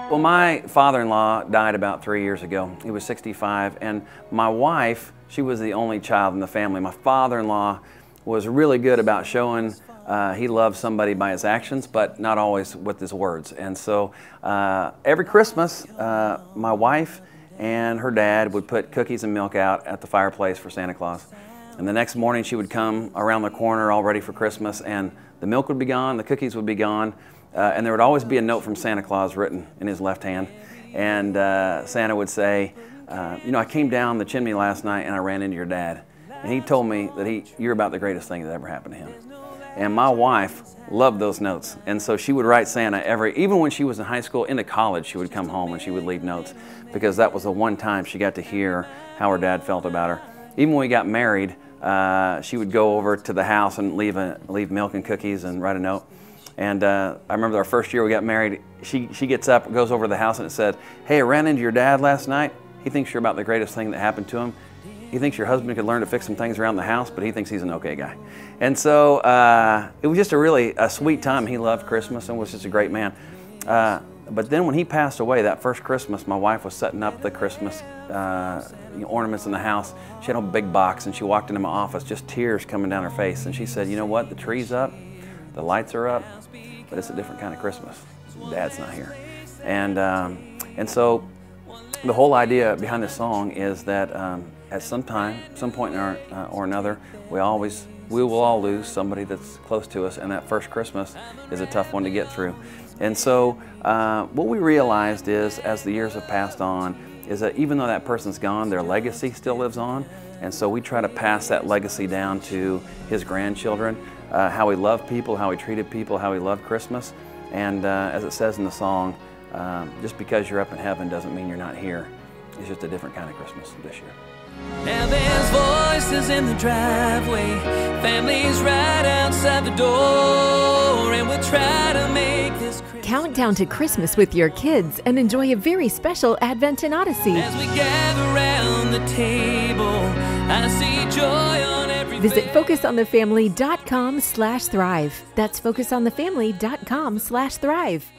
Well, my father-in-law died about 3 years ago. He was 65, and my wife, she was the only child in the family. My father-in-law was really good about showing he loved somebody by his actions, but not always with his words. And so every Christmas, my wife and her dad would put cookies and milk out at the fireplace for Santa Claus. And the next morning she would come around the corner all ready for Christmas, and the milk would be gone, the cookies would be gone, and there would always be a note from Santa Claus written in his left hand. And Santa would say, you know, I came down the chimney last night and I ran into your dad. And he told me that you're about the greatest thing that ever happened to him. And my wife loved those notes. And so she would write Santa even when she was in high school, into college, she would come home and she would leave notes, because that was the one time she got to hear how her dad felt about her. Even when we got married, she would go over to the house and leave milk and cookies and write a note. And I remember our first year we got married, she gets up, goes over to the house, and it said, "Hey, I ran into your dad last night. He thinks you're about the greatest thing that happened to him. He thinks your husband could learn to fix some things around the house, but he thinks he's an okay guy." And so it was just a sweet time. He loved Christmas and was just a great man. But then when he passed away, that first Christmas, my wife was setting up the Christmas ornaments in the house. She had a big box, and she walked into my office, just tears coming down her face. And she said, "You know what? The tree's up, the lights are up, but it's a different kind of Christmas. Dad's not here." And so the whole idea behind this song is that at some point or another, we will all lose somebody that's close to us, and that first Christmas is a tough one to get through. And so what we realized is, as the years have passed on, is that even though that person's gone, their legacy still lives on. And so we try to pass that legacy down to his grandchildren, how he loved people, how he treated people, how he loved Christmas. And as it says in the song, just because you're up in heaven doesn't mean you're not here. It's just a different kind of Christmas this year. Now there's voices in the driveway, families right outside the door, and we'll try to make this Count down to Christmas with your kids and enjoy a very special Advent in Odyssey. As we gather around the table, I see joy on every Visit FocusOnTheFamily.com/thrive. That's FocusOnTheFamily.com/thrive.